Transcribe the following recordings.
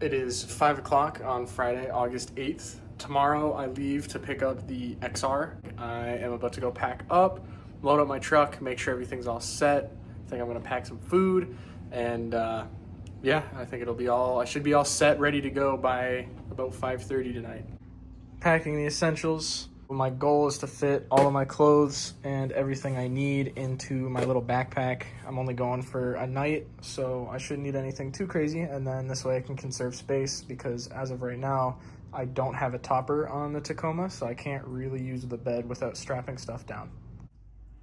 It is 5 o'clock on Friday, August 8th. Tomorrow I leave to pick up the XR. I am about to go pack up, load up my truck, make sure everything's all set. I think I'm gonna pack some food, and yeah, I think I should be all set, ready to go by about 5:30 tonight. Packing the essentials. My goal is to fit all of my clothes and everything I need into my little backpack. I'm only going for a night, so I shouldn't need anything too crazy, and then this way I can conserve space, because as of right now, I don't have a topper on the Tacoma, so I can't really use the bed without strapping stuff down.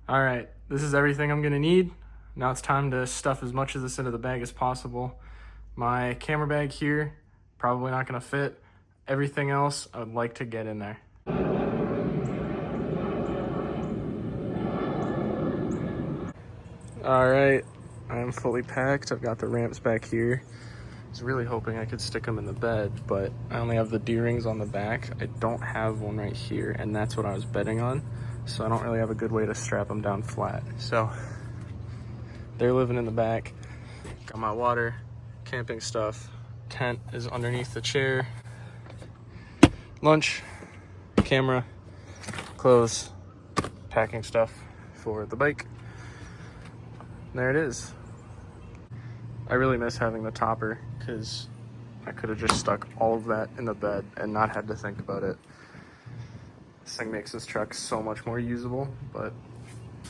All right, this is everything I'm gonna need. Now it's time to stuff as much of this into the bag as possible. My camera bag here, probably not gonna fit. Everything else, I would like to get in there. All right, I am fully packed. I've got the ramps back here. I was really hoping I could stick them in the bed, but I only have the D-rings on the back. I don't have one right here, and that's what I was betting on. So I don't really have a good way to strap them down flat. So they're living in the back. Got my water, camping stuff. Tent is underneath the chair. Lunch, camera, clothes, packing stuff for the bike. There it is. I really miss having the topper, because I could have just stuck all of that in the bed and not had to think about it. This thing makes this truck so much more usable, but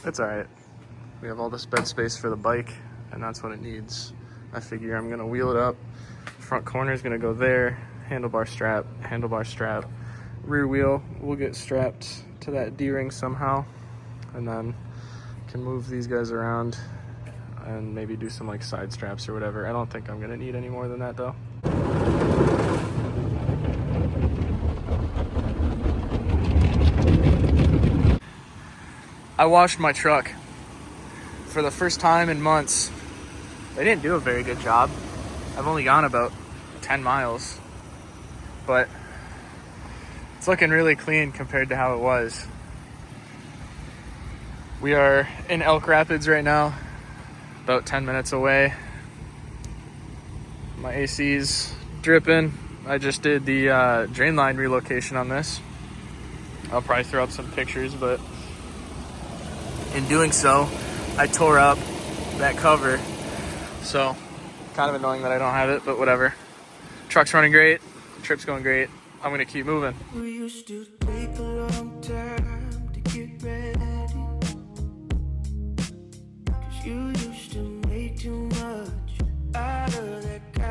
it's all right. We have all this bed space for the bike, and that's what it needs. I figure I'm gonna wheel it up. Front corner is gonna go there. Handlebar strap. Rear wheel will get strapped to that D-ring somehow, and then can move these guys around and maybe do some like side straps or whatever. I don't think I'm gonna need any more than that though. I washed my truck for the first time in months. They didn't do a very good job. I've only gone about 10 miles, but it's looking really clean compared to how it was. We are in Elk Rapids right now, about 10 minutes away. My AC's dripping. I just did the drain line relocation on this. I'll probably throw up some pictures, but in doing so, I tore up that cover. So kind of annoying that I don't have it, but whatever. Truck's running great, trip's going great. I'm gonna keep moving. We used to take a long time to get ready.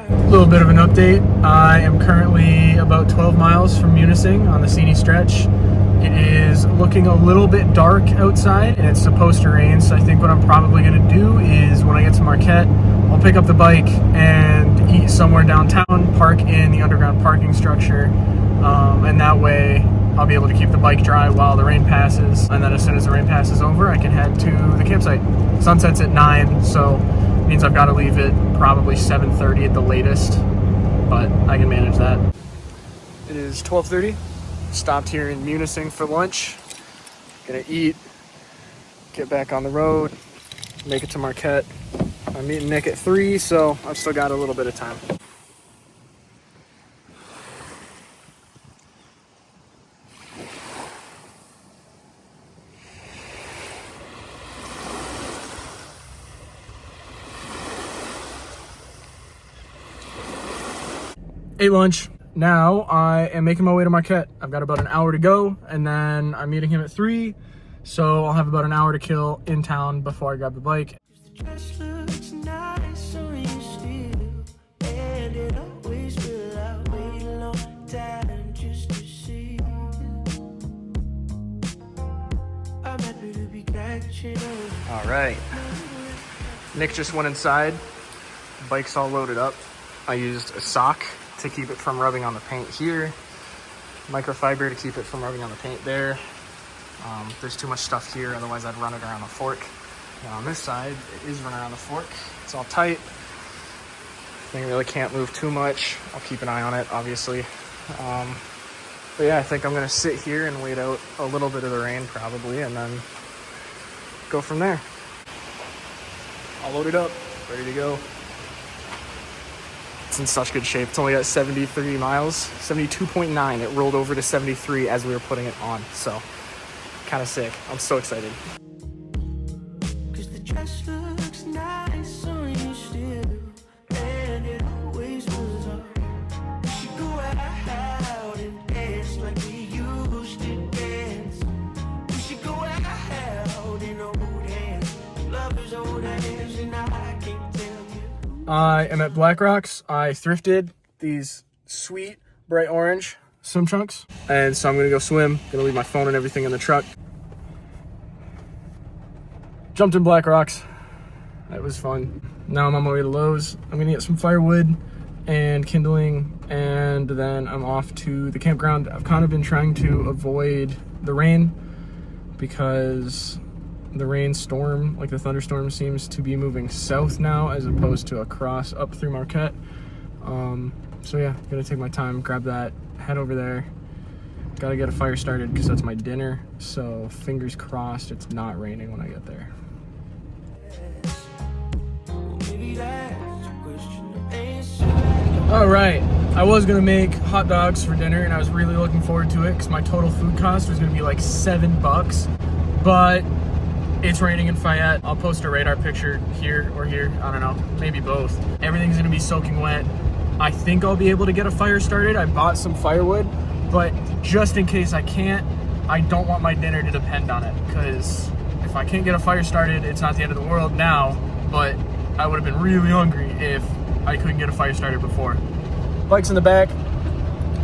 A little bit of an update. I am currently about 12 miles from Munising on the Scenic Stretch. It is looking a little bit dark outside, and it's supposed to rain, so I think what I'm probably going to do is when I get to Marquette, I'll pick up the bike and eat somewhere downtown, park in the underground parking structure, and that way I'll be able to keep the bike dry while the rain passes, and then as soon as the rain passes over, I can head to the campsite. Sunset's at 9, so it means I've got to leave it probably 7:30 at the latest, but I can manage that. It is 12:30. Stopped here in Munising for lunch. Gonna eat, get back on the road, make it to Marquette. I'm meeting Nick at 3, so I've still got a little bit of time. Ate lunch. Now I am making my way to Marquette. I've got about an hour to go, and then I'm meeting him at 3, so I'll have about an hour to kill in town before I grab the bike. All right, Nick just went inside. Bike's all loaded up. I used a sock to keep it from rubbing on the paint here, microfiber to keep it from rubbing on the paint there. There's too much stuff here, otherwise I'd run it around the fork. And on this side, it is running around the fork. It's all tight. Thing really can't move too much. I'll keep an eye on it, obviously. But yeah, I think I'm gonna sit here and wait out a little bit of the rain probably, and then go from there. All loaded up, ready to go. It's in such good shape. It's only got 73 miles, 72.9. It rolled over to 73 as we were putting it on. So kind of sick. I'm so excited. I am at Black Rocks. I thrifted these sweet bright orange swim trunks, and so I'm gonna go swim. Gonna leave my phone and everything in the truck. Jumped in Black Rocks. That was fun. Now I'm on my way to Lowe's. I'm gonna get some firewood and kindling, and then I'm off to the campground. I've kind of been trying to avoid the rain because the rainstorm, like the thunderstorm, seems to be moving south now as opposed to across up through Marquette. So yeah, gonna take my time, grab that, head over there. Gotta get a fire started because that's my dinner. So fingers crossed it's not raining when I get there. All right, I was gonna make hot dogs for dinner and I was really looking forward to it because my total food cost was gonna be like $7, but it's raining in Fayette. I'll post a radar picture here or here. I don't know, maybe both. Everything's gonna be soaking wet. I think I'll be able to get a fire started. I bought some firewood, but just in case I can't, I don't want my dinner to depend on it, because if I can't get a fire started, it's not the end of the world now, but I would have been really hungry if I couldn't get a fire started before. Bike's in the back,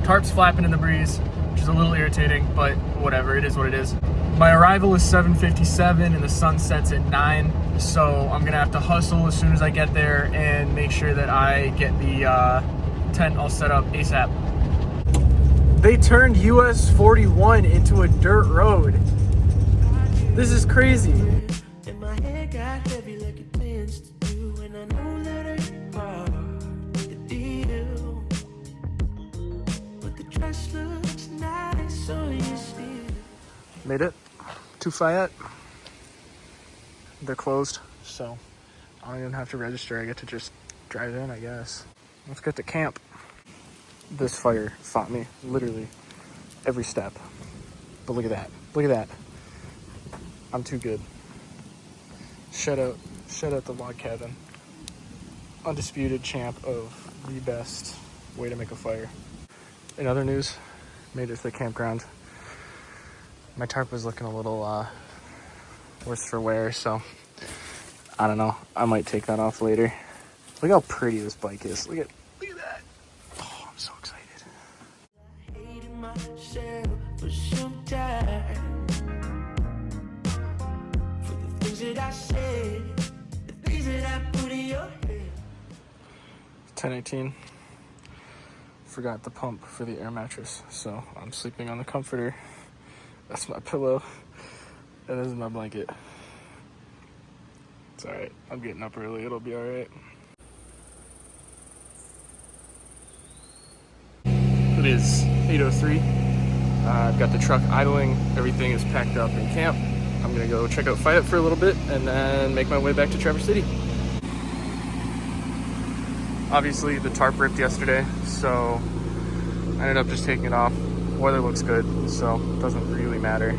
tarp's flapping in the breeze, which is a little irritating, but whatever, it is what it is. My arrival is 7:57 and the sun sets at 9, so I'm gonna have to hustle as soon as I get there and make sure that I get the tent all set up ASAP. They turned US 41 into a dirt road. This is crazy. Made it to Fayette. They're closed, so I don't even have to register. I get to just drive in, I guess. Let's get to camp. This fire fought me literally every step. But look at that. Look at that. I'm too good. Shout out the log cabin. Undisputed champ of the best way to make a fire. In other news, made it to the campground. My tarp was looking a little worse for wear, so I don't know. I might take that off later. Look how pretty this bike is. Look at that. Oh, I'm so excited. For the things that I said, the things that I put in your head. 10:18. Forgot the pump for the air mattress, so I'm sleeping on the comforter. That's my pillow, and this is my blanket. It's all right. I'm getting up early. It'll be all right. It is 8:03. I've got the truck idling. Everything is packed up in camp. I'm gonna go check out Fayette for a little bit and then make my way back to Traverse City. Obviously, the tarp ripped yesterday, so I ended up just taking it off. Weather looks good, so it doesn't really matter.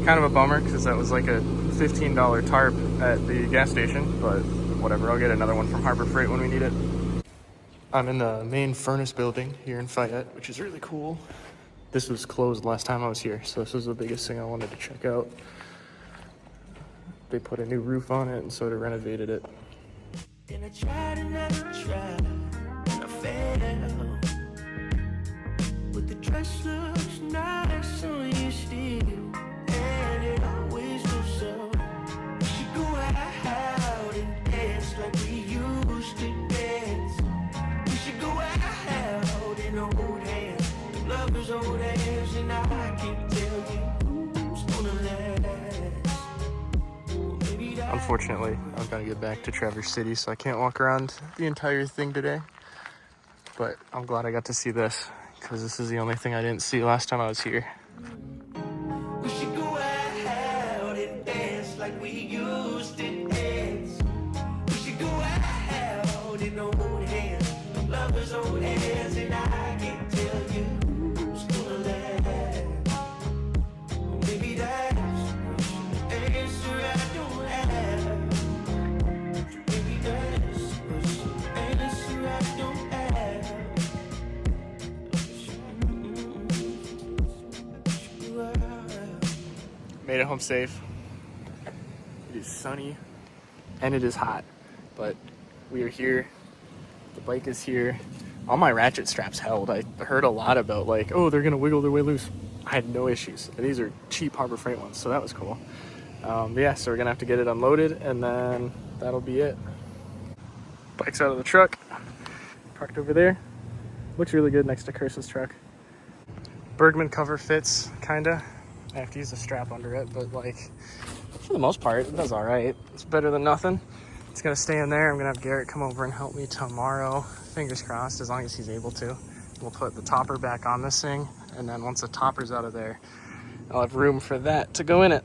Kind of a bummer because that was like a $15 tarp at the gas station, but whatever, I'll get another one from Harbor Freight when we need it. I'm in the main furnace building here in Fayette, which is really cool. This was closed last time I was here, so this was the biggest thing I wanted to check out. They put a new roof on it and sort of renovated it. And I tried and I tried, and I failed. But the dress looks nice on you still, and it always looks so. We should go out and dance like we used to dance. We should go out and hold hands, lovers hold hands, and I can't tell you who's gonna last. Unfortunately, I've got to get back to Traverse City, so I can't walk around the entire thing today. But I'm glad I got to see this, because this is the only thing I didn't see last time I was here. We should go out and dance like we used to dance. We should go out and hold hands, lovers old ass, and I can't tell you who's gonna last. Maybe that's the answer I don't have. Maybe that's the answer I don't have. Made it home safe. It is sunny and it is hot, but we are here. The bike is here. All my ratchet straps held. I heard a lot about like, oh, they're gonna wiggle their way loose. I had no issues. And these are cheap Harbor Freight ones, so that was cool. But yeah, so we're gonna have to get it unloaded and then that'll be it. Bike's out of the truck, parked over there. Looks really good next to Curse's truck. Bergman cover fits, kinda. I have to use a strap under it, but like, for the most part, it does all right. It's better than nothing. It's gonna stay in there. I'm gonna have Garrett come over and help me tomorrow. Fingers crossed, as long as he's able to. We'll put the topper back on this thing, and then once the topper's out of there, I'll have room for that to go in it.